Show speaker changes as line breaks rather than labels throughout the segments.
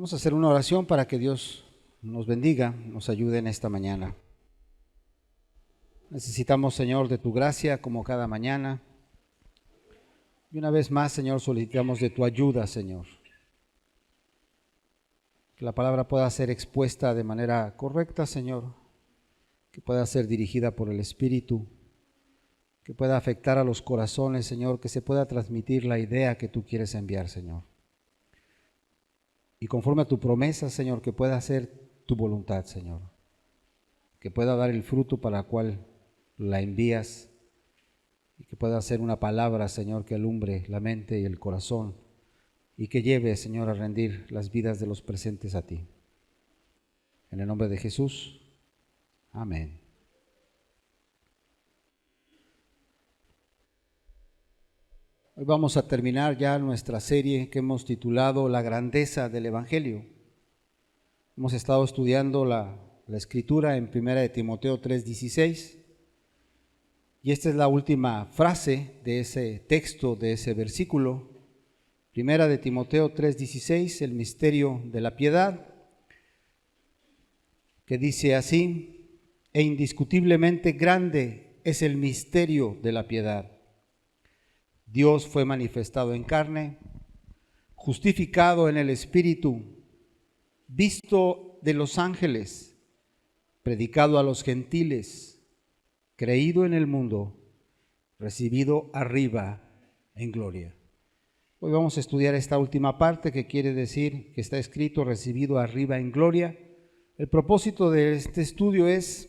Vamos a hacer una oración para que Dios nos bendiga, nos ayude en esta mañana. Necesitamos, Señor, de tu gracia como cada mañana. Y una vez más, Señor, solicitamos de tu ayuda, Señor. Que la palabra pueda ser expuesta de manera correcta, Señor. Que pueda ser dirigida por el Espíritu. Que pueda afectar a los corazones, Señor. Que se pueda transmitir la idea que tú quieres enviar, Señor. Y conforme a tu promesa, Señor, que pueda hacer tu voluntad, Señor. Que pueda dar el fruto para el cual la envías. Y que pueda ser una palabra, Señor, que alumbre la mente y el corazón. Y que lleve, Señor, a rendir las vidas de los presentes a ti. En el nombre de Jesús. Amén. Hoy vamos a terminar ya nuestra serie que hemos titulado La grandeza del Evangelio. Hemos estado estudiando la Escritura en 1 de Timoteo 3:16 y esta es la última frase de ese texto, de ese versículo. 1 de Timoteo 3:16, el misterio de la piedad, que dice así: e indiscutiblemente grande es el misterio de la piedad. Dios fue manifestado en carne, justificado en el Espíritu, visto de los ángeles, predicado a los gentiles, creído en el mundo, recibido arriba en gloria. Hoy vamos a estudiar esta última parte que quiere decir que está escrito recibido arriba en gloria. El propósito de este estudio es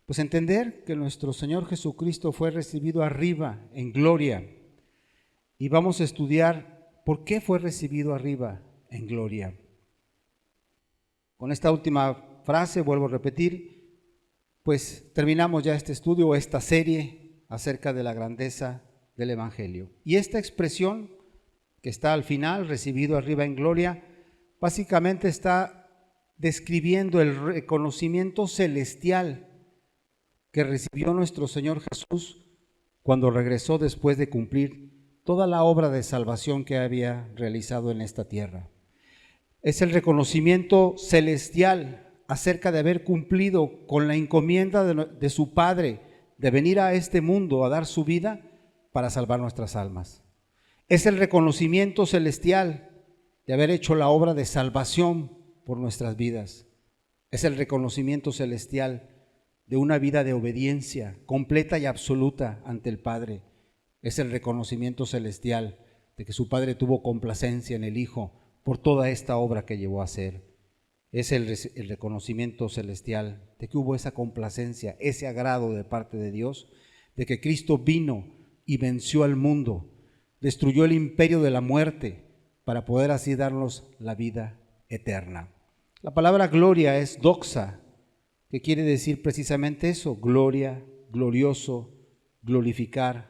pues entender que nuestro Señor Jesucristo fue recibido arriba en gloria. Y vamos a estudiar por qué fue recibido arriba en gloria. Con esta última frase, vuelvo a repetir, pues terminamos ya este estudio o esta serie acerca de la grandeza del Evangelio. Y esta expresión que está al final, recibido arriba en gloria, básicamente está describiendo el reconocimiento celestial que recibió nuestro Señor Jesús cuando regresó después de cumplir toda la obra de salvación que había realizado en esta tierra. Es el reconocimiento celestial acerca de haber cumplido con la encomienda de su Padre de venir a este mundo a dar su vida para salvar nuestras almas. Es el reconocimiento celestial de haber hecho la obra de salvación por nuestras vidas. Es el reconocimiento celestial de una vida de obediencia completa y absoluta ante el Padre. Es el reconocimiento celestial de que su Padre tuvo complacencia en el Hijo por toda esta obra que llevó a hacer. Es el reconocimiento celestial de que hubo esa complacencia, ese agrado de parte de Dios, de que Cristo vino y venció al mundo, destruyó el imperio de la muerte para poder así darnos la vida eterna. La palabra gloria es doxa, que quiere decir precisamente eso: gloria, glorioso, glorificar,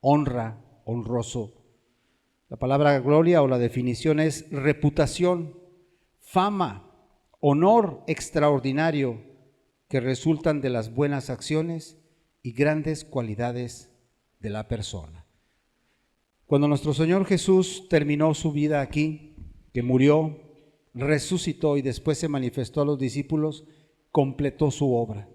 honra, honroso. La palabra gloria o la definición es reputación, fama, honor extraordinario que resultan de las buenas acciones y grandes cualidades de la persona. Cuando nuestro Señor Jesús terminó su vida aquí, que murió, resucitó y después se manifestó a los discípulos, completó su obra.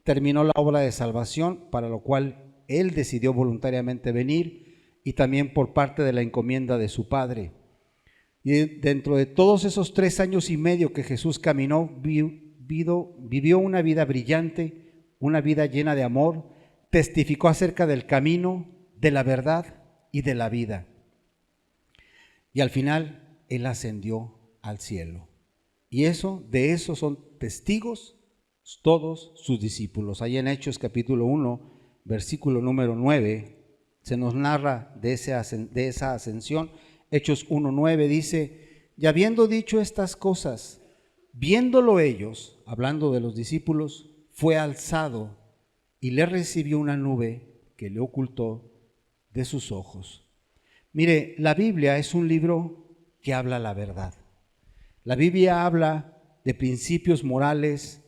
Terminó la obra de salvación, para lo cual Él decidió voluntariamente venir, y también por parte de la encomienda de su Padre. Y dentro de todos esos 3 años y medio que Jesús caminó, vivió una vida brillante, una vida llena de amor, testificó acerca del camino, de la verdad y de la vida. Y al final, Él ascendió al cielo. Y de eso son testigos todos sus discípulos. Ahí en Hechos capítulo 1, versículo número 9, se nos narra de esa ascensión. Hechos 1:9 dice: y habiendo dicho estas cosas, viéndolo ellos, hablando de los discípulos, fue alzado y le recibió una nube que le ocultó de sus ojos. Mire, la Biblia es un libro que habla la verdad. La Biblia habla de principios morales,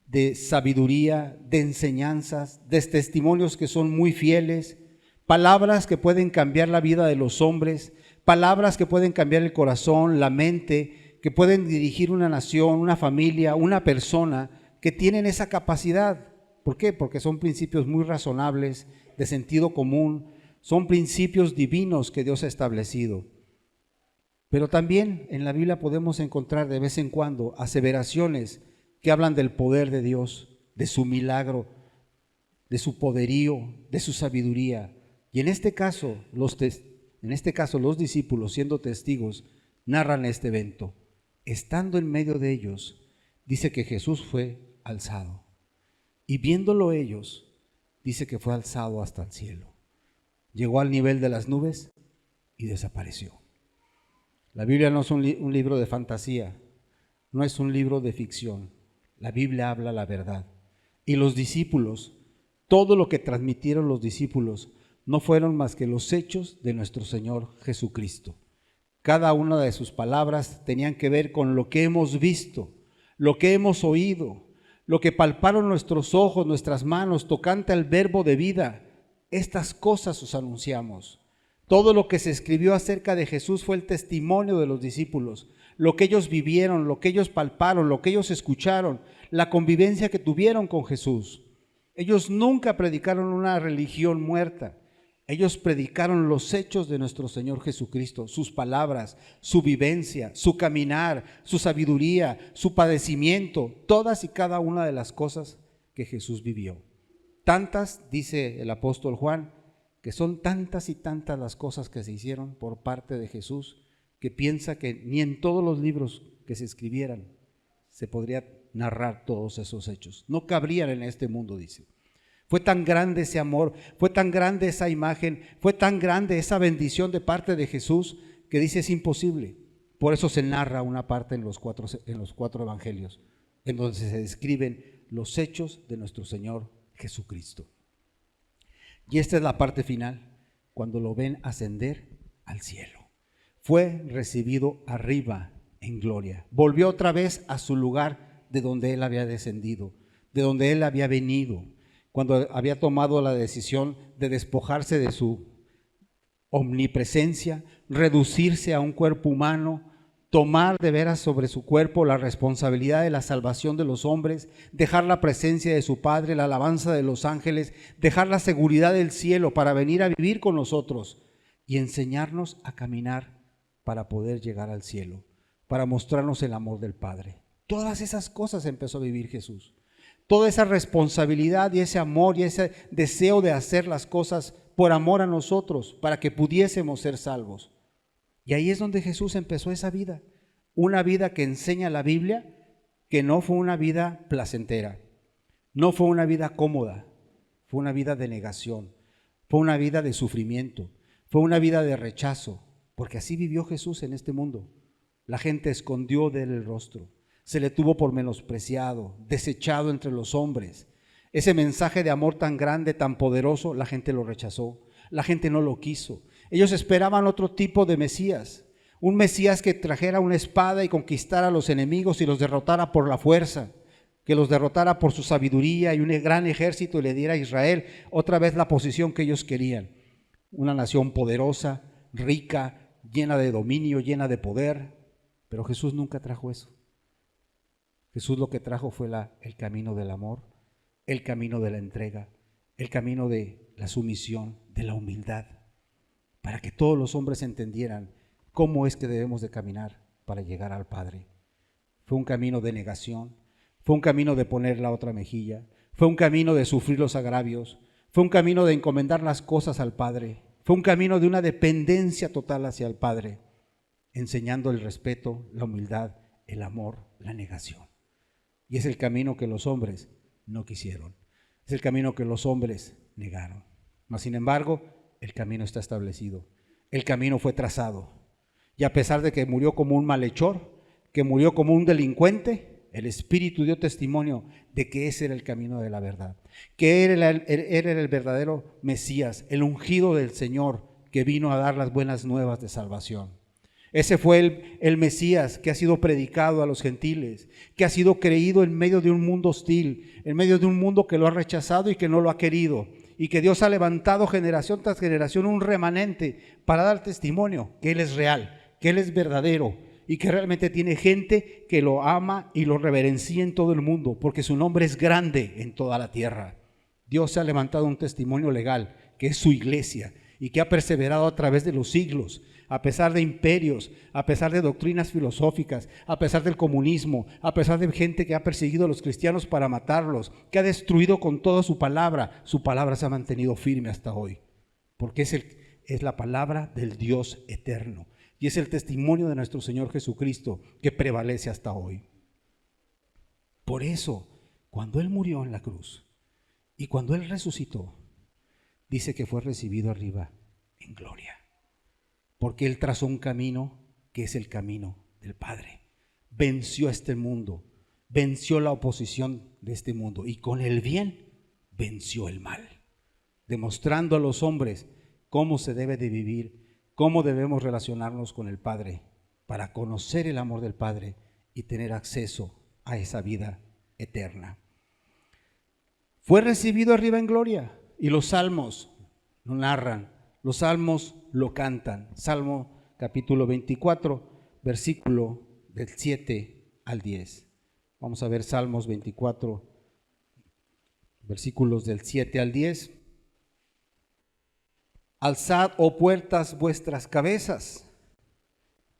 de sabiduría, de enseñanzas, de testimonios que son muy fieles, palabras que pueden cambiar la vida de los hombres, palabras que pueden cambiar el corazón, la mente, que pueden dirigir una nación, una familia, una persona, que tienen esa capacidad. ¿Por qué? Porque son principios muy razonables, de sentido común, son principios divinos que Dios ha establecido. Pero también en la Biblia podemos encontrar de vez en cuando aseveraciones que hablan del poder de Dios, de su milagro, de su poderío, de su sabiduría. Y en este caso, los discípulos, siendo testigos, narran este evento. Estando en medio de ellos, dice que Jesús fue alzado. Y viéndolo ellos, dice que fue alzado hasta el cielo. Llegó al nivel de las nubes y desapareció. La Biblia no es un libro de fantasía, no es un libro de ficción. La Biblia habla la verdad. Y los discípulos, todo lo que transmitieron los discípulos, no fueron más que los hechos de nuestro Señor Jesucristo. Cada una de sus palabras tenían que ver con lo que hemos visto, lo que hemos oído, lo que palparon nuestros ojos, nuestras manos, tocante al verbo de vida. Estas cosas os anunciamos. Todo lo que se escribió acerca de Jesús fue el testimonio de los discípulos, lo que ellos vivieron, lo que ellos palparon, lo que ellos escucharon, la convivencia que tuvieron con Jesús. Ellos nunca predicaron una religión muerta. Ellos predicaron los hechos de nuestro Señor Jesucristo, sus palabras, su vivencia, su caminar, su sabiduría, su padecimiento, todas y cada una de las cosas que Jesús vivió. Tantas, dice el apóstol Juan, que son tantas y tantas las cosas que se hicieron por parte de Jesús, que piensa que ni en todos los libros que se escribieran se podría narrar todos esos hechos. No cabrían en este mundo, dice. Fue tan grande ese amor, fue tan grande esa imagen, fue tan grande esa bendición de parte de Jesús, que dice es imposible. Por eso se narra una parte en los cuatro evangelios, en donde se describen los hechos de nuestro Señor Jesucristo. Y esta es la parte final, cuando lo ven ascender al cielo. Fue recibido arriba en gloria. Volvió otra vez a su lugar de donde él había descendido, de donde él había venido, cuando había tomado la decisión de despojarse de su omnipresencia, reducirse a un cuerpo humano, tomar de veras sobre su cuerpo la responsabilidad de la salvación de los hombres, dejar la presencia de su Padre, la alabanza de los ángeles, dejar la seguridad del cielo para venir a vivir con nosotros y enseñarnos a caminar para poder llegar al cielo, para mostrarnos el amor del Padre. Todas esas cosas empezó a vivir Jesús. Toda esa responsabilidad y ese amor y ese deseo de hacer las cosas por amor a nosotros, para que pudiésemos ser salvos. Y ahí es donde Jesús empezó esa vida, una vida que enseña la Biblia, que no fue una vida placentera, no fue una vida cómoda, fue una vida de negación, fue una vida de sufrimiento, fue una vida de rechazo, porque así vivió Jesús en este mundo. La gente escondió de él el rostro, se le tuvo por menospreciado, desechado entre los hombres. Ese mensaje de amor tan grande, tan poderoso, la gente lo rechazó, la gente no lo quiso. Ellos esperaban otro tipo de Mesías, un Mesías que trajera una espada y conquistara a los enemigos y los derrotara por la fuerza, que los derrotara por su sabiduría y un gran ejército y le diera a Israel otra vez la posición que ellos querían. Una nación poderosa, rica, llena de dominio, llena de poder. Pero Jesús nunca trajo eso. Jesús lo que trajo fue el camino del amor, el camino de la entrega, el camino de la sumisión, de la humildad, para que todos los hombres entendieran cómo es que debemos de caminar para llegar al Padre. Fue un camino de negación, fue un camino de poner la otra mejilla, fue un camino de sufrir los agravios, fue un camino de encomendar las cosas al Padre, fue un camino de una dependencia total hacia el Padre, enseñando el respeto, la humildad, el amor, la negación. Y es el camino que los hombres no quisieron, es el camino que los hombres negaron. Mas sin embargo, el camino está establecido, el camino fue trazado. Y a pesar de que murió como un malhechor, que murió como un delincuente, el Espíritu dio testimonio de que ese era el camino de la verdad, que él era el verdadero Mesías, el ungido del Señor, que vino a dar las buenas nuevas de salvación. Ese fue el Mesías que ha sido predicado a los gentiles, que ha sido creído en medio de un mundo hostil, en medio de un mundo que lo ha rechazado y que no lo ha querido, y que Dios ha levantado generación tras generación un remanente para dar testimonio que Él es real, que Él es verdadero, y que realmente tiene gente que lo ama y lo reverencia en todo el mundo, porque su nombre es grande en toda la tierra. Dios se ha levantado un testimonio legal, que es su iglesia, y que ha perseverado a través de los siglos, a pesar de imperios, a pesar de doctrinas filosóficas, a pesar del comunismo, a pesar de gente que ha perseguido a los cristianos para matarlos, que ha destruido con toda su palabra se ha mantenido firme hasta hoy, porque es la palabra del Dios eterno, y es el testimonio de nuestro Señor Jesucristo que prevalece hasta hoy. Por eso, cuando Él murió en la cruz y cuando Él resucitó, dice que fue recibido arriba en gloria, porque Él trazó un camino que es el camino del Padre. Venció a este mundo, venció la oposición de este mundo, y con el bien venció el mal, demostrando a los hombres cómo se debe de vivir, cómo debemos relacionarnos con el Padre para conocer el amor del Padre y tener acceso a esa vida eterna. Fue recibido arriba en gloria, y los salmos lo narran, los salmos lo cantan. Salmo capítulo 24, versículo del 7 al 10. Vamos a ver Salmos 24, versículos del 7 al 10. Alzad, oh puertas, vuestras cabezas,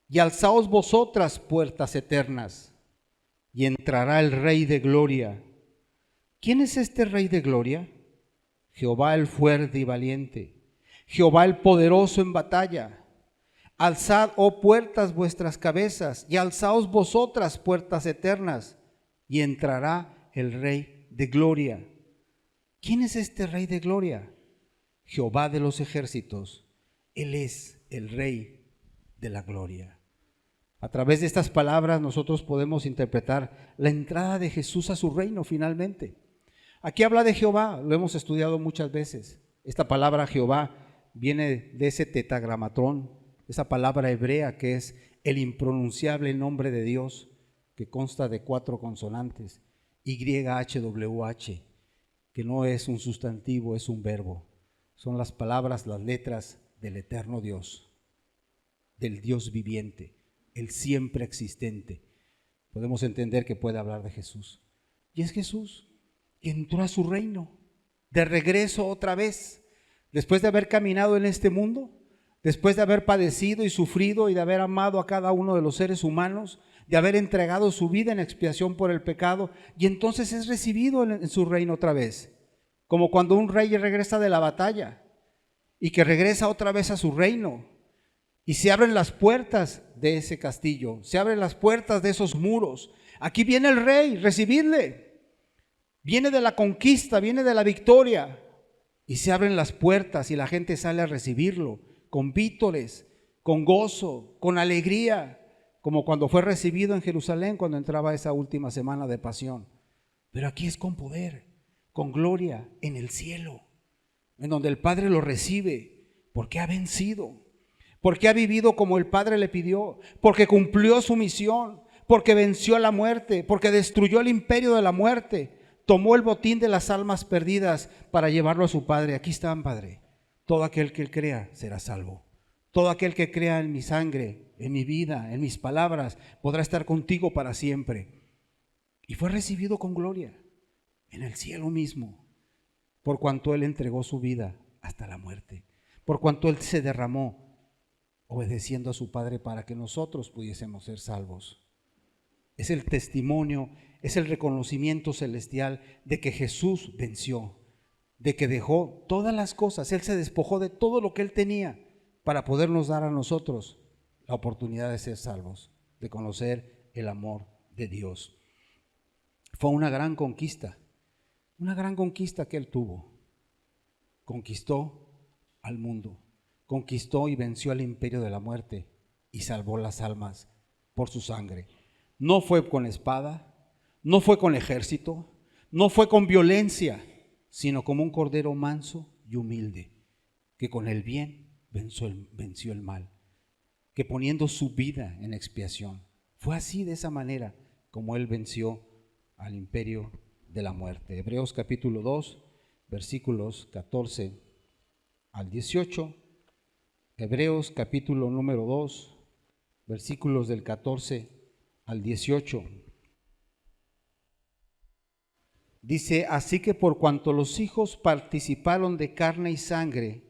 y alzaos vosotras, puertas eternas, y entrará el Rey de gloria. ¿Quién es este Rey de gloria? Jehová el fuerte y valiente, Jehová el poderoso en batalla. Alzad, oh puertas, vuestras cabezas, y alzaos vosotras, puertas eternas, y entrará el Rey de gloria. ¿Quién es este Rey de gloria? Jehová de los ejércitos, Él es el Rey de la gloria. A través de estas palabras nosotros podemos interpretar la entrada de Jesús a su reino finalmente. Aquí habla de Jehová, lo hemos estudiado muchas veces. Esta palabra Jehová viene de ese tetragramatrón, esa palabra hebrea que es el impronunciable nombre de Dios, que consta de 4 consonantes, YHWH, que no es un sustantivo, es un verbo. Son las palabras, las letras del eterno Dios, del Dios viviente, el siempre existente. Podemos entender que puede hablar de Jesús. Y es Jesús que entró a su reino, de regreso otra vez, después de haber caminado en este mundo, después de haber padecido y sufrido y de haber amado a cada uno de los seres humanos, de haber entregado su vida en expiación por el pecado, y entonces es recibido en su reino otra vez. Como cuando un rey regresa de la batalla y que regresa otra vez a su reino y se abren las puertas de ese castillo, se abren las puertas de esos muros. Aquí viene el rey, recibidle. Viene de la conquista, viene de la victoria y se abren las puertas y la gente sale a recibirlo con vítores, con gozo, con alegría, como cuando fue recibido en Jerusalén cuando entraba esa última semana de pasión. Pero aquí es con poder, con gloria en el cielo, en donde el Padre lo recibe, porque ha vencido, porque ha vivido como el Padre le pidió, porque cumplió su misión, porque venció a la muerte, porque destruyó el imperio de la muerte, tomó el botín de las almas perdidas para llevarlo a su Padre. Aquí están, Padre. Todo aquel que crea será salvo. Todo aquel que crea en mi sangre, en mi vida, en mis palabras, podrá estar contigo para siempre. Y fue recibido con gloria en el cielo mismo, por cuanto Él entregó su vida hasta la muerte, por cuanto Él se derramó obedeciendo a su Padre para que nosotros pudiésemos ser salvos. Es el testimonio, es el reconocimiento celestial de que Jesús venció, de que dejó todas las cosas, Él se despojó de todo lo que Él tenía para podernos dar a nosotros la oportunidad de ser salvos, de conocer el amor de Dios. Fue una gran conquista que Él tuvo. Conquistó al mundo, conquistó y venció al imperio de la muerte y salvó las almas por su sangre. No fue con espada, no fue con ejército, no fue con violencia, sino como un cordero manso y humilde, que con el bien venció el mal, que poniendo su vida en expiación. Fue así, de esa manera, como Él venció al imperio de la muerte. Hebreos capítulo 2, versículos 14 al 18. Hebreos capítulo número 2, versículos del 14 al 18. Dice, así que por cuanto los hijos participaron de carne y sangre,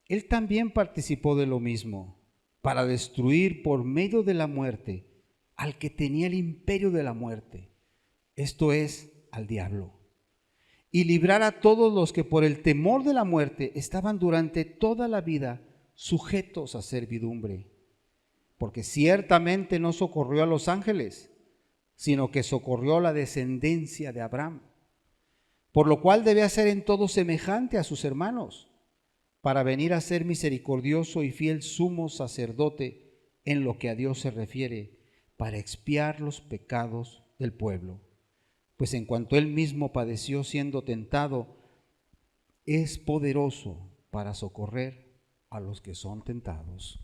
él también participó de lo mismo, para destruir por medio de la muerte al que tenía el imperio de la muerte, esto es, al diablo, y librar a todos los que por el temor de la muerte estaban durante toda la vida sujetos a servidumbre. Porque ciertamente no socorrió a los ángeles, sino que socorrió a la descendencia de Abraham, por lo cual debe ser en todo semejante a sus hermanos, para venir a ser misericordioso y fiel sumo sacerdote en lo que a Dios se refiere, para expiar los pecados del pueblo. Pues en cuanto él mismo padeció siendo tentado, es poderoso para socorrer a los que son tentados.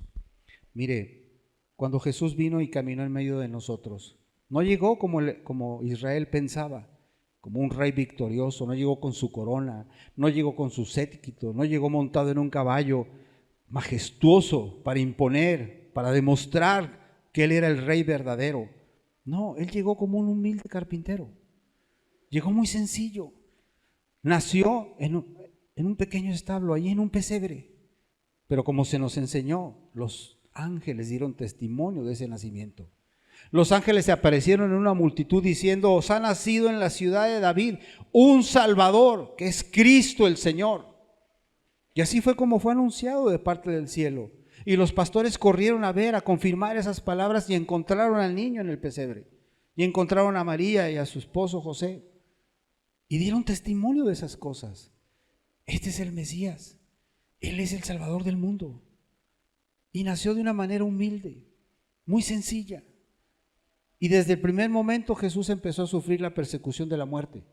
Mire, cuando Jesús vino y caminó en medio de nosotros, no llegó como Israel pensaba, como un rey victorioso, no llegó con su corona, no llegó con su séquito, no llegó montado en un caballo majestuoso para imponer, para demostrar que él era el rey verdadero. No, él llegó como un humilde carpintero. Llegó muy sencillo. Nació en un pequeño establo, allí en un pesebre. Pero como se nos enseñó, los ángeles dieron testimonio de ese nacimiento. Los ángeles se aparecieron en una multitud diciendo, os ha nacido en la ciudad de David un Salvador, que es Cristo el Señor. Y así fue como fue anunciado de parte del cielo. Y los pastores corrieron a ver, a confirmar esas palabras y encontraron al niño en el pesebre. Y encontraron a María y a su esposo José. Y dieron testimonio de esas cosas. Este es el Mesías. Él es el Salvador del mundo. Y nació de una manera humilde, muy sencilla. Y desde el primer momento Jesús empezó a sufrir la persecución de la muerte.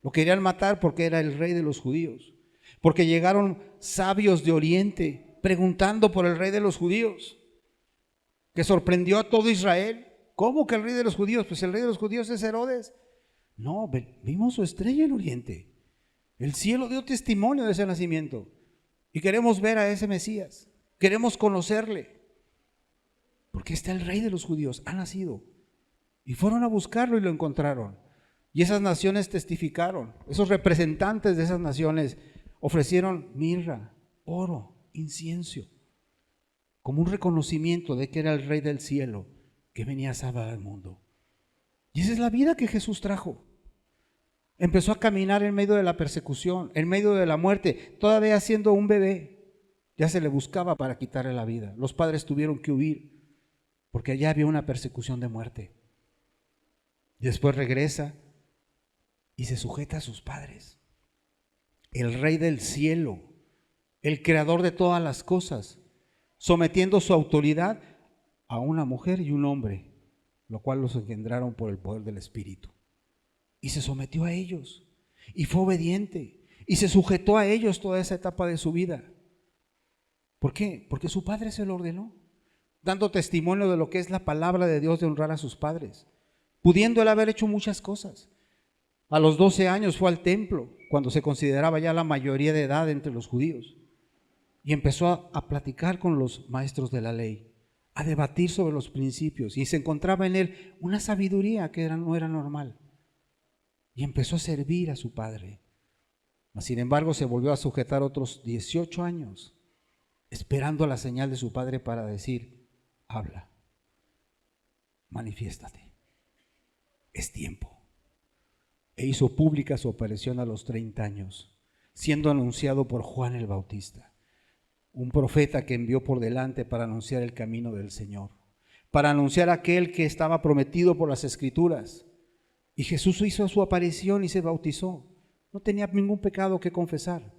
Lo querían matar porque era el rey de los judíos. Porque llegaron sabios de Oriente preguntando por el rey de los judíos, que sorprendió a todo Israel. ¿Cómo que el rey de los judíos? Pues el rey de los judíos es Herodes. No, vimos su estrella en Oriente. El cielo dio testimonio de ese nacimiento. Y queremos ver a ese Mesías. Queremos conocerle. Porque está el rey de los judíos, ha nacido. Y fueron a buscarlo y lo encontraron. Y esas naciones testificaron. Esos representantes de esas naciones ofrecieron mirra, oro, incienso, como un reconocimiento de que era el rey del cielo que venía a salvar al mundo. Y esa es la vida que Jesús trajo. Empezó a caminar en medio de la persecución, en medio de la muerte, todavía siendo un bebé. Ya se le buscaba para quitarle la vida. Los padres tuvieron que huir porque allá había una persecución de muerte. Después regresa y se sujeta a sus padres. El rey del cielo, el creador de todas las cosas, sometiendo su autoridad a una mujer y un hombre, lo cual los engendraron por el poder del Espíritu. Y se sometió a ellos, y fue obediente, y se sujetó a ellos toda esa etapa de su vida. ¿Por qué? Porque su padre se lo ordenó, dando testimonio de lo que es la palabra de Dios de honrar a sus padres, pudiendo él haber hecho muchas cosas. A los 12 años fue al templo, cuando se consideraba ya la mayoría de edad entre los judíos, y empezó a platicar con los maestros de la ley, a debatir sobre los principios, y se encontraba en él una sabiduría que no era normal, y empezó a servir a su padre. Sin embargo, se volvió a sujetar otros 18 años, esperando la señal de su padre para decir, habla, manifiéstate, es tiempo. E hizo pública su aparición a los 30 años, siendo anunciado por Juan el Bautista, un profeta que envió por delante para anunciar el camino del Señor, para anunciar aquel que estaba prometido por las Escrituras. Y Jesús hizo su aparición y se bautizó. No tenía ningún pecado que confesar,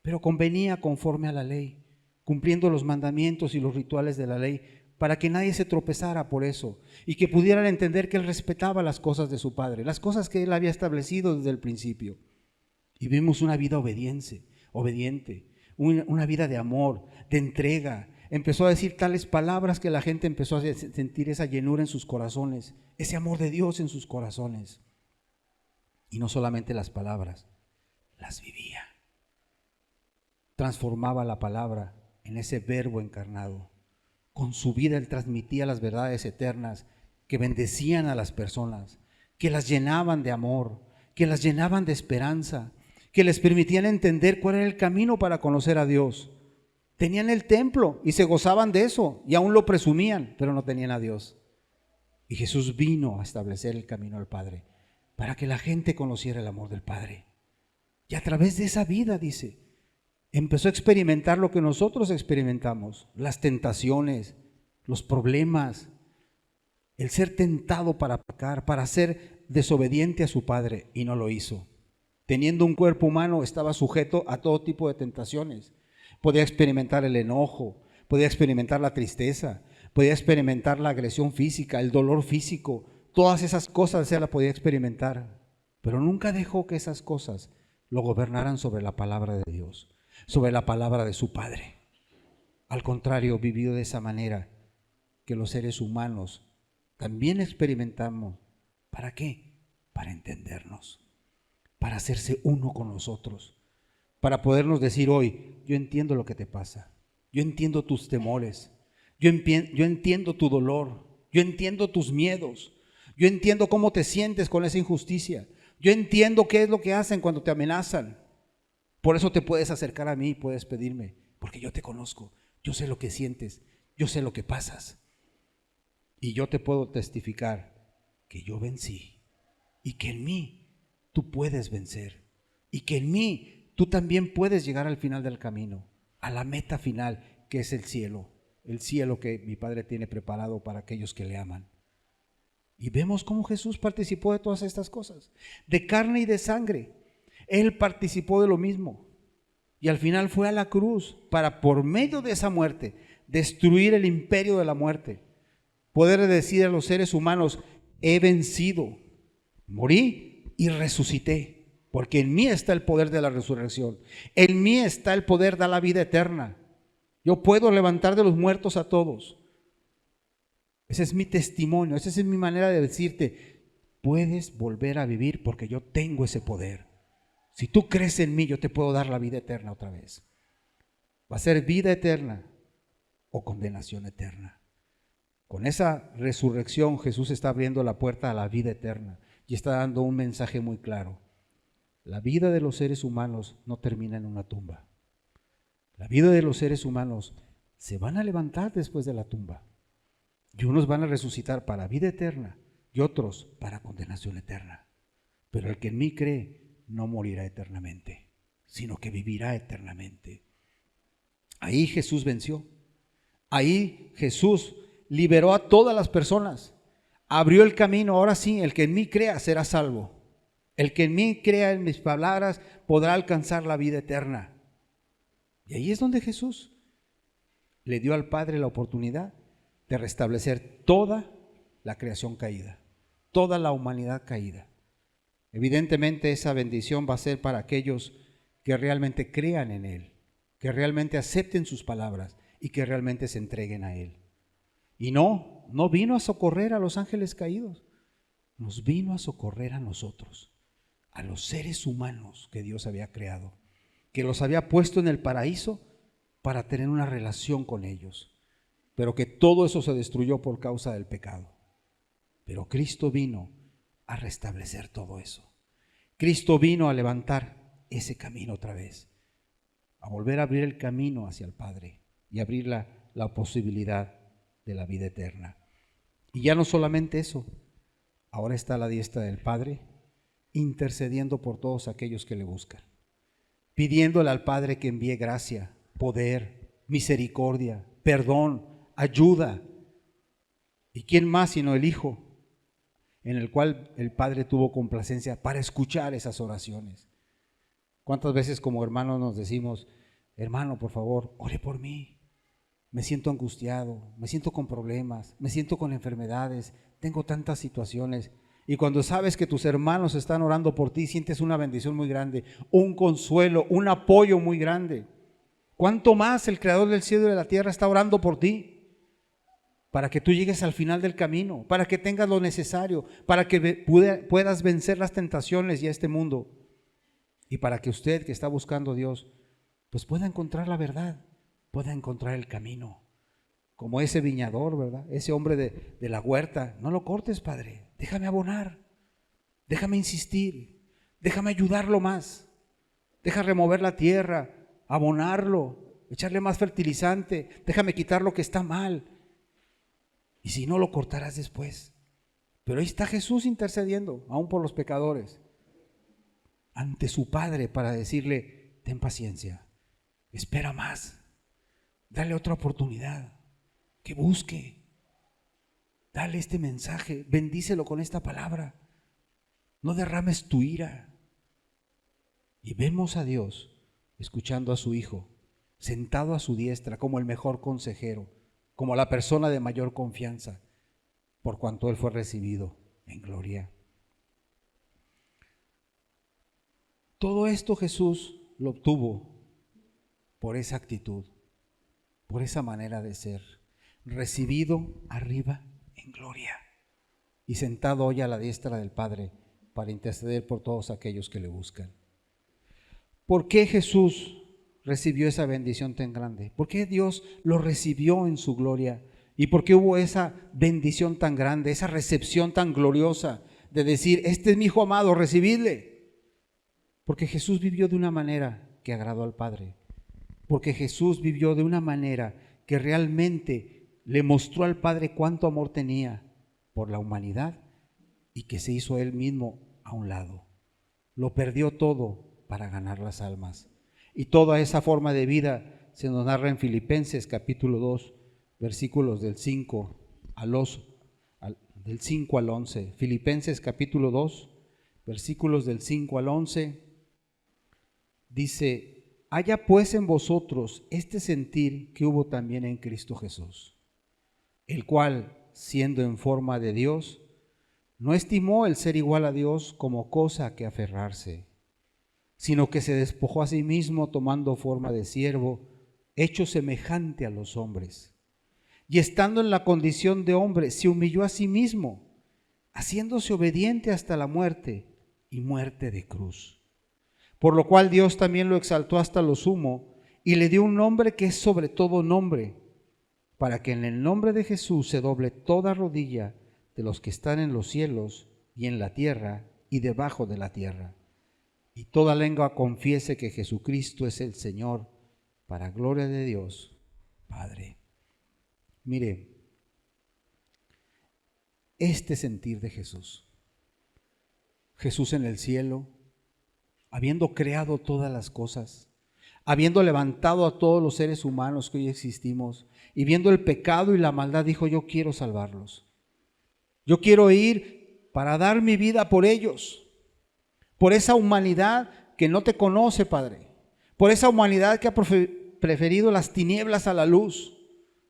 pero convenía conforme a la ley, cumpliendo los mandamientos y los rituales de la ley, para que nadie se tropezara por eso y que pudieran entender que él respetaba las cosas de su padre, las cosas que él había establecido desde el principio. Y vimos una vida obediente, una vida de amor, de entrega. Empezó a decir tales palabras que la gente empezó a sentir esa llenura en sus corazones, ese amor de Dios en sus corazones. Y no solamente las palabras, las vivía. Transformaba la palabra en ese verbo encarnado. Con su vida Él transmitía las verdades eternas que bendecían a las personas, que las llenaban de amor, que las llenaban de esperanza, que les permitían entender cuál era el camino para conocer a Dios. Tenían el templo y se gozaban de eso y aún lo presumían, pero no tenían a Dios. Y Jesús vino a establecer el camino al Padre para que la gente conociera el amor del Padre. Y a través de esa vida, dice, empezó a experimentar lo que nosotros experimentamos, las tentaciones, los problemas, el ser tentado para pecar, para ser desobediente a su Padre, y no lo hizo. Teniendo un cuerpo humano, estaba sujeto a todo tipo de tentaciones. Podía experimentar el enojo, podía experimentar la tristeza, podía experimentar la agresión física, el dolor físico. Todas esas cosas se las podía experimentar, pero nunca dejó que esas cosas lo gobernaran sobre la palabra de Dios, sobre la palabra de su Padre. Al contrario, vivió de esa manera que los seres humanos también experimentamos. ¿Para qué? Para entendernos, para hacerse uno con nosotros, para podernos decir hoy, yo entiendo lo que te pasa, yo entiendo tus temores, yo entiendo tu dolor, yo entiendo tus miedos, yo entiendo cómo te sientes con esa injusticia, yo entiendo qué es lo que hacen cuando te amenazan. Por eso te puedes acercar a mí y puedes pedirme, porque yo te conozco, yo sé lo que sientes, yo sé lo que pasas. Y yo te puedo testificar que yo vencí y que en mí tú puedes vencer y que en mí tú también puedes llegar al final del camino, a la meta final, que es el cielo que mi Padre tiene preparado para aquellos que le aman. Y vemos cómo Jesús participó de todas estas cosas, de carne y de sangre. Él participó de lo mismo y al final fue a la cruz para, por medio de esa muerte, destruir el imperio de la muerte, poder decir a los seres humanos, he vencido, morí y resucité, porque en mí está el poder de la resurrección, en mí está el poder de la vida eterna. Yo puedo levantar de los muertos a todos. Ese es mi testimonio, esa es mi manera de decirte, puedes volver a vivir porque yo tengo ese poder. Si tú crees en mí, yo te puedo dar la vida eterna otra vez. Va a ser vida eterna o condenación eterna. Con esa resurrección Jesús está abriendo la puerta a la vida eterna y está dando un mensaje muy claro. La vida de los seres humanos no termina en una tumba. La vida de los seres humanos se van a levantar después de la tumba. Y unos van a resucitar para vida eterna y otros para condenación eterna. Pero el que en mí cree no morirá eternamente, sino que vivirá eternamente. Ahí Jesús venció. Ahí Jesús liberó a todas las personas. Abrió el camino. Ahora sí, el que en mí crea será salvo. El que en mí crea en mis palabras podrá alcanzar la vida eterna. Y ahí es donde Jesús le dio al Padre la oportunidad de restablecer toda la creación caída, toda la humanidad caída. Evidentemente esa bendición va a ser para aquellos que realmente crean en Él, que realmente acepten sus palabras y que realmente se entreguen a Él. Y no vino a socorrer a los ángeles caídos, nos vino a socorrer a nosotros, a los seres humanos que Dios había creado, que los había puesto en el paraíso para tener una relación con ellos. Pero que todo eso se destruyó por causa del pecado. Pero Cristo vino a restablecer todo eso. Cristo vino a levantar ese camino otra vez, a volver a abrir el camino hacia el Padre y abrir la posibilidad de la vida eterna. Y ya no solamente eso, ahora está a la diestra del Padre, intercediendo por todos aquellos que le buscan, pidiéndole al Padre que envíe gracia, poder, misericordia, perdón, ayuda. ¿Y quién más sino el Hijo, en el cual el Padre tuvo complacencia para escuchar esas oraciones? ¿Cuántas veces como hermanos nos decimos, hermano, por favor, ore por mí? Me siento angustiado, me siento con problemas, me siento con enfermedades, tengo tantas situaciones. Y cuando sabes que tus hermanos están orando por ti, sientes una bendición muy grande, un consuelo, un apoyo muy grande. ¿Cuánto más el Creador del cielo y de la tierra está orando por ti? Para que tú llegues al final del camino, para que tengas lo necesario, para que puedas vencer las tentaciones y este mundo. Y para que usted que está buscando a Dios, pues pueda encontrar la verdad, pueda encontrar el camino. como ese viñador, ¿verdad? Ese hombre de la huerta. No lo cortes, Padre, déjame abonar, déjame insistir, déjame ayudarlo más, deja remover la tierra, abonarlo, echarle más fertilizante, déjame quitar lo que está mal. Y si no, lo cortarás después. Pero ahí está Jesús intercediendo, aún por los pecadores, ante su Padre, para decirle: ten paciencia, espera más, dale otra oportunidad, que busque, dale este mensaje, bendícelo con esta palabra, no derrames tu ira. Y vemos a Dios escuchando a su Hijo, sentado a su diestra como el mejor consejero, como la persona de mayor confianza, por cuanto Él fue recibido en gloria. Todo esto Jesús lo obtuvo por esa actitud, por esa manera de ser, recibido arriba en gloria y sentado hoy a la diestra del Padre para interceder por todos aquellos que le buscan. ¿Por qué Jesús recibió esa bendición tan grande? ¿Por qué Dios lo recibió en su gloria? ¿Y por qué hubo esa bendición tan grande, esa recepción tan gloriosa de decir: este es mi Hijo amado, recibidle? Porque Jesús vivió de una manera que agradó al Padre. Porque Jesús vivió de una manera que realmente le mostró al Padre cuánto amor tenía por la humanidad y que se hizo Él mismo a un lado. Lo perdió todo para ganar las almas. Y toda esa forma de vida se nos narra en Filipenses capítulo 2, versículos del 5 al 11. Filipenses capítulo 2, versículos del 5 al 11, dice: haya pues en vosotros este sentir que hubo también en Cristo Jesús, el cual, siendo en forma de Dios, no estimó el ser igual a Dios como cosa que aferrarse, sino que se despojó a sí mismo, tomando forma de siervo, hecho semejante a los hombres. Y estando en la condición de hombre, se humilló a sí mismo, haciéndose obediente hasta la muerte, y muerte de cruz. Por lo cual Dios también lo exaltó hasta lo sumo, y le dio un nombre que es sobre todo nombre, para que en el nombre de Jesús se doble toda rodilla de los que están en los cielos y en la tierra y debajo de la tierra, y toda lengua confiese que Jesucristo es el Señor, para gloria de Dios Padre. Mire, este sentir de Jesús, Jesús en el cielo, habiendo creado todas las cosas, habiendo levantado a todos los seres humanos que hoy existimos, y viendo el pecado y la maldad, dijo: yo quiero salvarlos. Yo quiero ir para dar mi vida por ellos, por esa humanidad que no te conoce, Padre, por esa humanidad que ha preferido las tinieblas a la luz.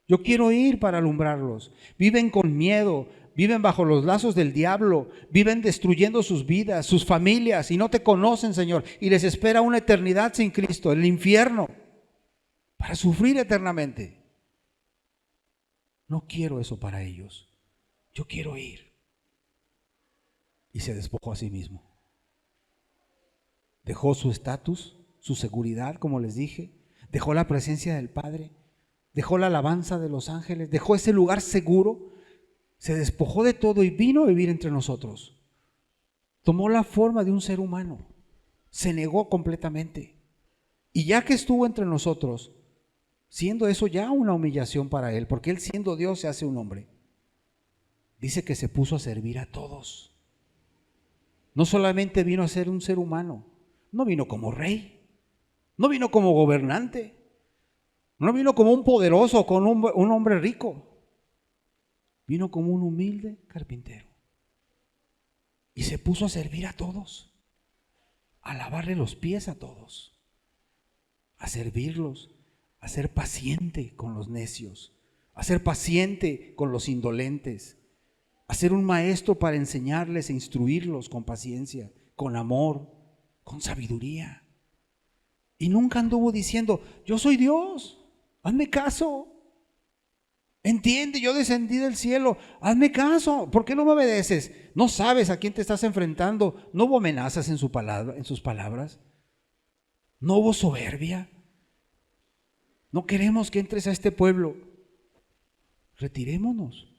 Yo quiero ir para alumbrarlos. Viven con miedo, viven bajo los lazos del diablo, viven destruyendo sus vidas, sus familias, y no te conocen, Señor, y les espera una eternidad sin Cristo, el infierno, para sufrir eternamente. No quiero eso para ellos. Yo quiero ir. Y se despojó a sí mismo. Dejó su estatus, su seguridad, como les dije, dejó la presencia del Padre, dejó la alabanza de los ángeles, dejó ese lugar seguro, se despojó de todo y vino a vivir entre nosotros. Tomó la forma de un ser humano, se negó completamente. Y ya que estuvo entre nosotros, siendo eso ya una humillación para Él, porque Él, siendo Dios, se hace un hombre, dice que se puso a servir a todos. No solamente vino a ser un ser humano, no vino como rey, no vino como gobernante, no vino como un poderoso o como un hombre rico. Vino como un humilde carpintero. Y se puso a servir a todos, a lavarle los pies a todos, a servirlos, a ser paciente con los necios, a ser paciente con los indolentes, a ser un maestro para enseñarles e instruirlos con paciencia, con amor, con sabiduría. Y nunca anduvo diciendo: yo soy Dios, hazme caso. Entiende, yo descendí del cielo, hazme caso. ¿Por qué no me obedeces? No sabes a quién te estás enfrentando. No hubo amenazas en sus palabras. No hubo soberbia. No queremos que entres a este pueblo Retirémonos.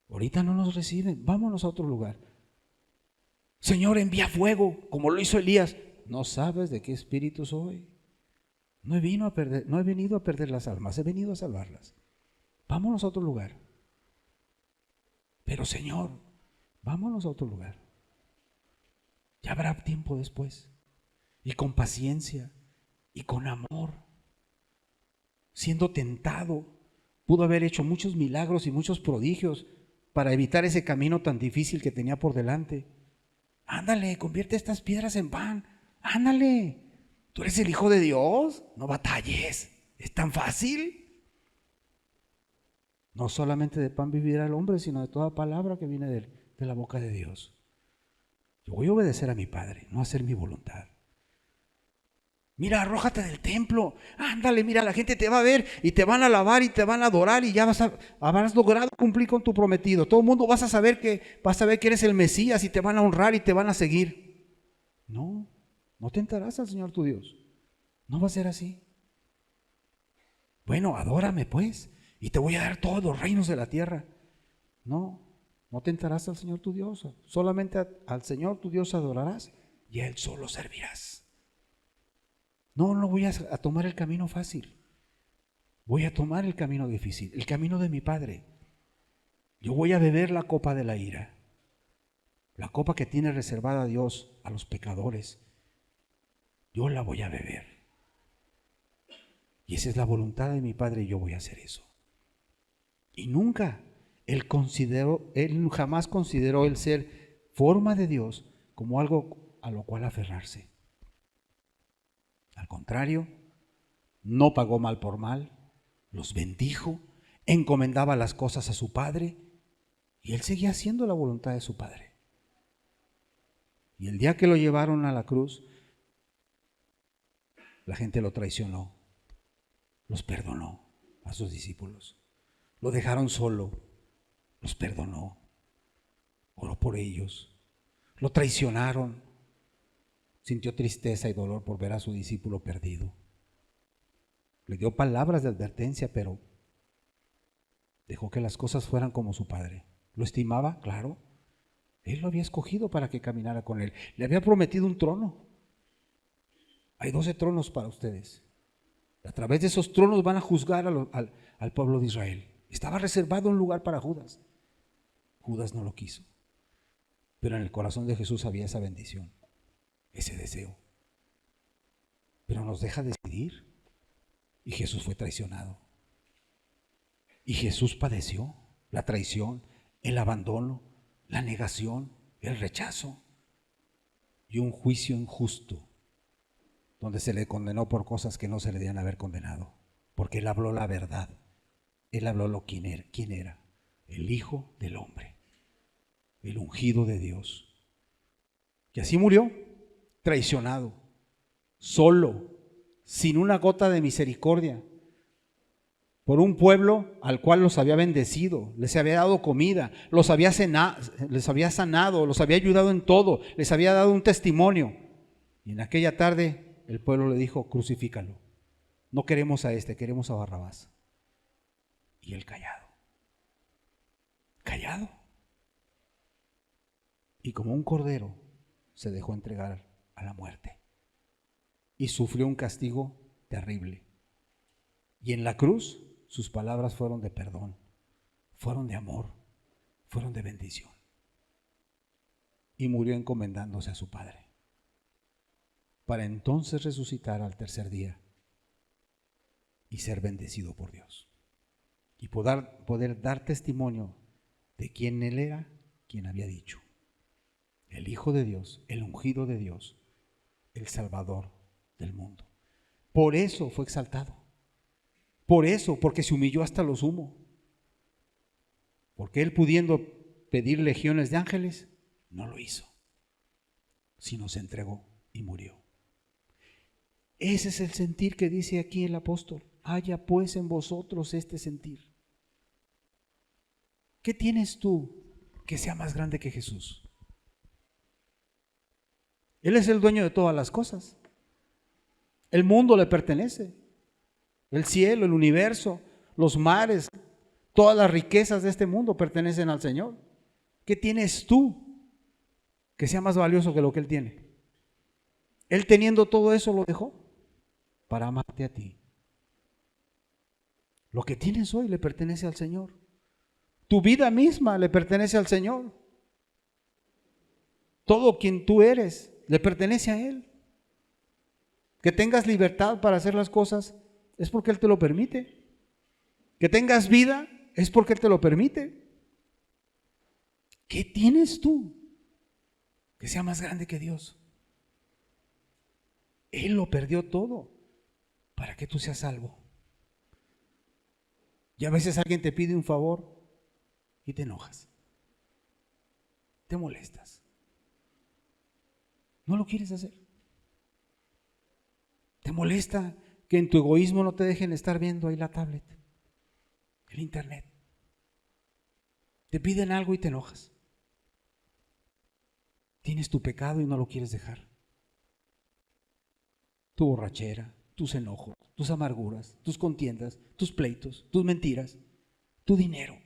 Ahorita no nos reciben, vámonos a otro lugar. Señor, envía fuego, como lo hizo Elías. No sabes de qué espíritu soy. No he venido a perder las almas, he venido a salvarlas. Vámonos a otro lugar. Pero Señor, vámonos a otro lugar. Ya habrá tiempo después. Y con paciencia y con amor. Siendo tentado, pudo haber hecho muchos milagros y muchos prodigios para evitar ese camino tan difícil que tenía por delante. Ándale, convierte estas piedras en pan. Ándale, tú eres el Hijo de Dios, no batalles, es tan fácil. No solamente de pan vivirá el hombre, sino de toda palabra que viene de la boca de Dios. Yo voy a obedecer a mi Padre, no a hacer mi voluntad. Mira, arrójate del templo, ándale, mira, la gente te va a ver y te van a alabar y te van a adorar y ya habrás logrado cumplir con tu prometido. Todo el mundo vas a saber que eres el Mesías y te van a honrar y te van a seguir. No tentarás al Señor tu Dios. No va a ser así. Bueno, adórame pues y te voy a dar todos los reinos de la tierra. No tentarás al Señor tu Dios. Solamente al Señor tu Dios adorarás y a Él solo servirás. No voy a tomar el camino fácil. Voy a tomar el camino difícil, el camino de mi Padre. Yo voy a beber la copa de la ira, la copa que tiene reservada a Dios a los pecadores. Yo la voy a beber. Y esa es la voluntad de mi Padre y yo voy a hacer eso. Y nunca Él jamás consideró el ser forma de Dios como algo a lo cual aferrarse. Al contrario, no pagó mal por mal, los bendijo, encomendaba las cosas a su Padre y Él seguía haciendo la voluntad de su Padre. Y el día que lo llevaron a la cruz, la gente lo traicionó, los perdonó a sus discípulos, lo dejaron solo, los perdonó, oró por ellos, lo traicionaron. Sintió tristeza y dolor por ver a su discípulo perdido. Le dio palabras de advertencia, pero dejó que las cosas fueran como su Padre. ¿Lo estimaba? Claro. Él lo había escogido para que caminara con Él. Le había prometido un trono. Hay 12 tronos para ustedes. A través de esos tronos van a juzgar al pueblo de Israel. Estaba reservado un lugar para Judas. Judas no lo quiso. Pero en el corazón de Jesús había esa bendición, ese deseo. Pero nos deja decidir. Y Jesús fue traicionado. Y Jesús padeció la traición, el abandono, la negación, el rechazo y un juicio injusto donde se le condenó por cosas que no se le debían haber condenado, porque Él habló la verdad. Él habló quién era, el Hijo del Hombre, el ungido de Dios. Y así murió, traicionado, solo, sin una gota de misericordia, por un pueblo al cual los había bendecido, les había dado comida, les había sanado, los había ayudado en todo, les había dado un testimonio. Y en aquella tarde el pueblo le dijo: crucifícalo. No queremos a este, queremos a Barrabás. Y él callado. Y como un cordero se dejó entregar a la muerte. Y sufrió un castigo terrible. Y en la cruz sus palabras fueron de perdón, fueron de amor, fueron de bendición. Y murió encomendándose a su Padre, para entonces resucitar al tercer día y ser bendecido por Dios. Y poder dar testimonio de quién Él era, quien había dicho: el Hijo de Dios, el ungido de Dios, el Salvador del mundo. Por eso fue exaltado. Por eso, porque se humilló hasta lo sumo. Porque Él, pudiendo pedir legiones de ángeles, no lo hizo, sino se entregó y murió. Ese es el sentir que dice aquí el apóstol: haya pues en vosotros este sentir. ¿Qué tienes tú que sea más grande que Jesús? Él es el dueño de todas las cosas. El mundo le pertenece. El cielo, el universo, los mares, Todas las riquezas de este mundo pertenecen al Señor. ¿Qué tienes tú que sea más valioso que lo que Él tiene? Él teniendo todo eso lo dejó para amarte a ti. Lo que tienes hoy le pertenece al Señor. Tu vida misma le pertenece al Señor. Todo quien tú eres le pertenece a Él. Que tengas libertad para hacer las cosas es porque Él te lo permite. Que tengas vida es porque Él te lo permite. ¿Qué tienes tú que sea más grande que Dios? Él lo perdió todo para que tú seas salvo. Y a veces alguien te pide un favor y te enojas, te molestas, no lo quieres hacer. Te molesta que en tu egoísmo no te dejen estar viendo ahí la tablet, el internet. Te piden algo y te enojas. Tienes tu pecado y no lo quieres dejar. Tu borrachera, tus enojos, tus amarguras, tus contiendas, tus pleitos, tus mentiras, tu dinero,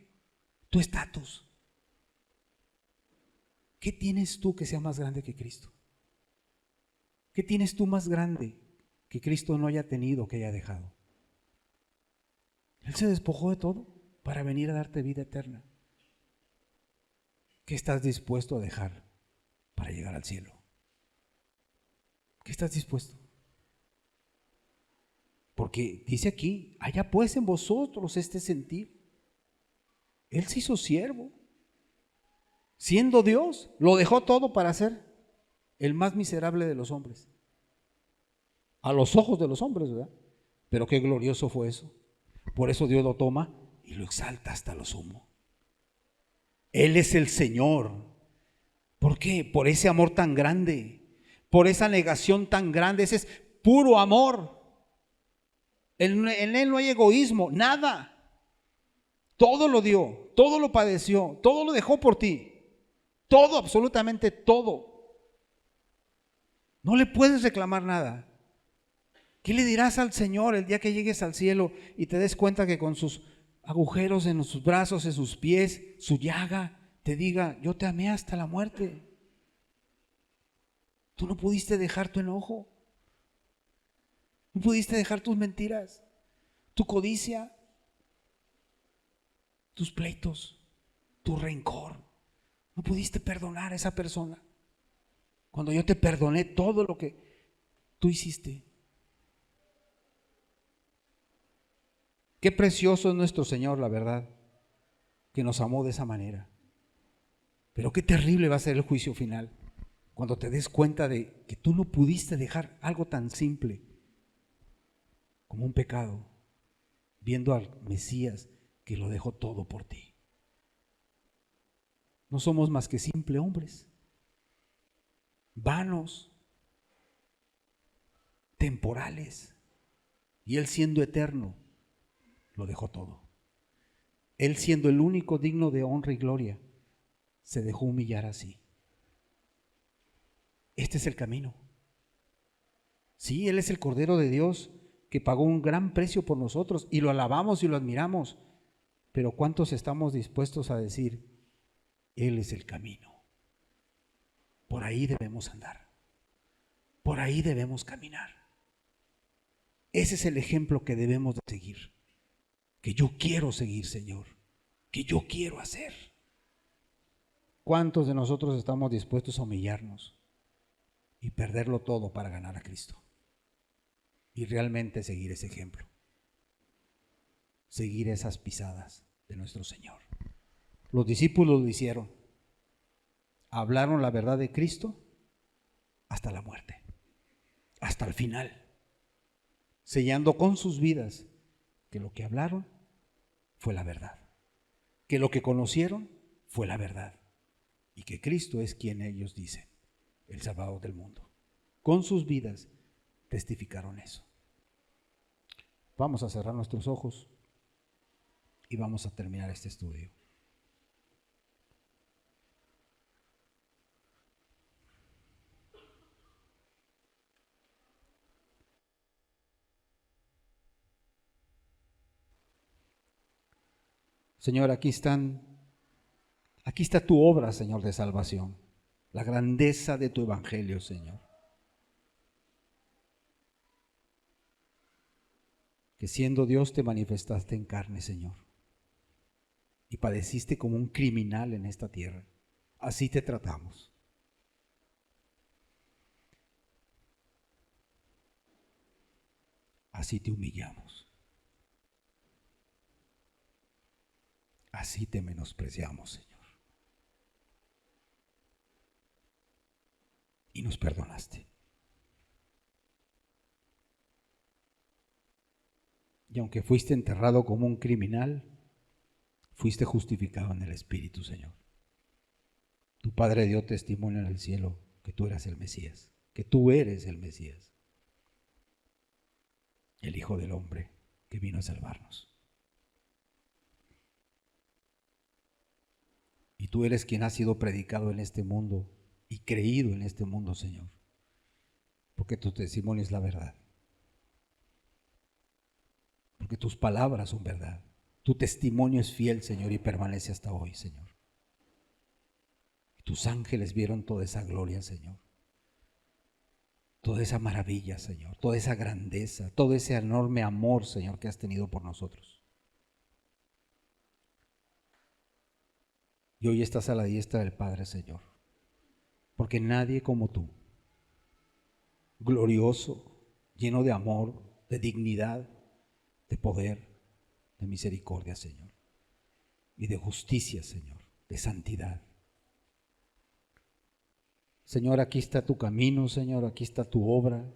tu estatus. ¿Qué tienes tú que sea más grande que Cristo? ¿Qué tienes tú más grande que Cristo no haya tenido, que haya dejado? Él se despojó de todo para venir a darte vida eterna. ¿Qué estás dispuesto a dejar para llegar al cielo? ¿Qué estás dispuesto? Porque dice aquí, haya pues en vosotros este sentir. Él se hizo siervo. Siendo Dios, lo dejó todo para ser el más miserable de los hombres. A los ojos de los hombres, ¿verdad? Pero qué glorioso fue eso. Por eso Dios lo toma y lo exalta hasta lo sumo. Él es el Señor. ¿Por qué? Por ese amor tan grande, por esa negación tan grande. Ese es puro amor. En Él no hay egoísmo, nada. Todo lo dio, todo lo padeció, todo lo dejó por ti. Todo, absolutamente todo. No le puedes reclamar nada. ¿Qué le dirás al Señor el día que llegues al cielo y te des cuenta que con sus agujeros en sus brazos, en sus pies, su llaga, te diga, yo te amé hasta la muerte? Tú no pudiste dejar tu enojo. No pudiste dejar tus mentiras, tu codicia, tus pleitos, tu rencor. No pudiste perdonar a esa persona. Cuando yo te perdoné todo lo que tú hiciste. Qué precioso es nuestro Señor, la verdad, que nos amó de esa manera. Pero qué terrible va a ser el juicio final, cuando te des cuenta de que tú no pudiste dejar algo tan simple como un pecado, viendo al Mesías que lo dejó todo por ti. No somos más que simples hombres, vanos, temporales, y Él siendo eterno, lo dejó todo. Él siendo el único digno de honra y gloria, se dejó humillar así. Este es el camino. Sí, Él es el Cordero de Dios que pagó un gran precio por nosotros y lo alabamos y lo admiramos. Pero ¿cuántos estamos dispuestos a decir, Él es el camino? Por ahí debemos andar. Por ahí debemos caminar. Ese es el ejemplo que debemos de seguir. Que yo quiero seguir, Señor. Que yo quiero hacer. ¿Cuántos de nosotros estamos dispuestos a humillarnos y perderlo todo para ganar a Cristo? Y realmente seguir ese ejemplo. Seguir esas pisadas de nuestro Señor. Los discípulos lo hicieron. Hablaron la verdad de Cristo hasta la muerte, hasta el final, sellando con sus vidas que lo que hablaron fue la verdad, que lo que conocieron fue la verdad y que Cristo es quien ellos dicen, el Salvador del mundo. Con sus vidas testificaron eso. Vamos a cerrar nuestros ojos y vamos a terminar este estudio. Señor, aquí está tu obra, Señor, de salvación, la grandeza de tu evangelio, Señor. Que siendo Dios te manifestaste en carne, Señor, y padeciste como un criminal en esta tierra. Así te tratamos. Así te humillamos. Así te menospreciamos, Señor. Y nos perdonaste. Y aunque fuiste enterrado como un criminal, fuiste justificado en el Espíritu, Señor. Tu Padre dio testimonio en el cielo que tú eras el Mesías, que tú eres el Mesías, el Hijo del Hombre que vino a salvarnos. Y tú eres quien ha sido predicado en este mundo y creído en este mundo, Señor, porque tu testimonio es la verdad, porque tus palabras son verdad. Tu testimonio es fiel, Señor, y permanece hasta hoy, Señor. Y tus ángeles vieron toda esa gloria, Señor, toda esa maravilla, Señor, toda esa grandeza, todo ese enorme amor, Señor, que has tenido por nosotros. Y hoy estás a la diestra del Padre, Señor, porque nadie como tú, glorioso, lleno de amor, de dignidad, de poder, de misericordia, Señor, y de justicia, Señor, de santidad. Señor, aquí está tu camino, Señor, aquí está tu obra,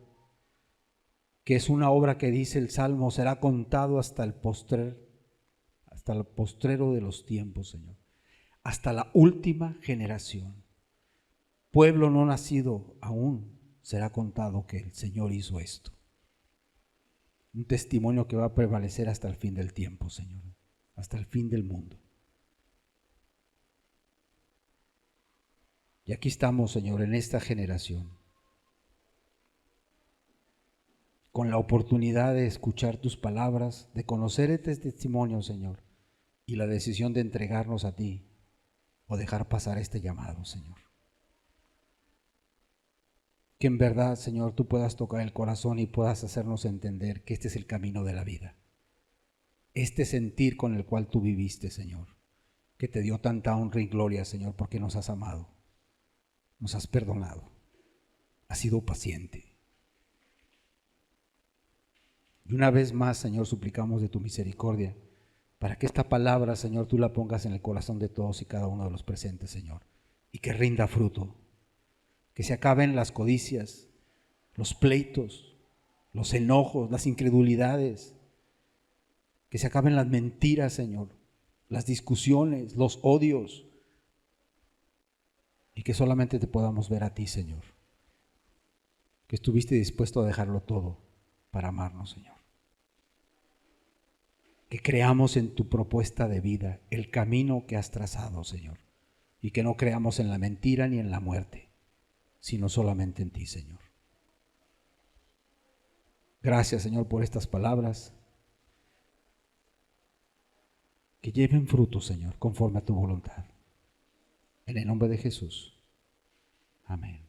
que es una obra que dice el Salmo, será contado hasta el postrero de los tiempos, Señor, hasta la última generación. Pueblo no nacido aún será contado que el Señor hizo esto. Un testimonio que va a prevalecer hasta el fin del tiempo, Señor, hasta el fin del mundo. Y aquí estamos, Señor, en esta generación, con la oportunidad de escuchar tus palabras, de conocer este testimonio, Señor, y la decisión de entregarnos a ti o dejar pasar este llamado, Señor. Que en verdad, Señor, tú puedas tocar el corazón y puedas hacernos entender que este es el camino de la vida. Este sentir con el cual tú viviste, Señor, que te dio tanta honra y gloria, Señor, porque nos has amado, nos has perdonado, has sido paciente. Y una vez más, Señor, suplicamos de tu misericordia para que esta palabra, Señor, tú la pongas en el corazón de todos y cada uno de los presentes, Señor, y que rinda fruto, que se acaben las codicias, los pleitos, los enojos, las incredulidades, que se acaben las mentiras, Señor, las discusiones, los odios, y que solamente te podamos ver a ti, Señor, que estuviste dispuesto a dejarlo todo para amarnos, Señor. Que creamos en tu propuesta de vida, el camino que has trazado, Señor, y que no creamos en la mentira ni en la muerte, sino solamente en ti, Señor. Gracias, Señor, por estas palabras, que lleven fruto, Señor, conforme a tu voluntad. En el nombre de Jesús. Amén.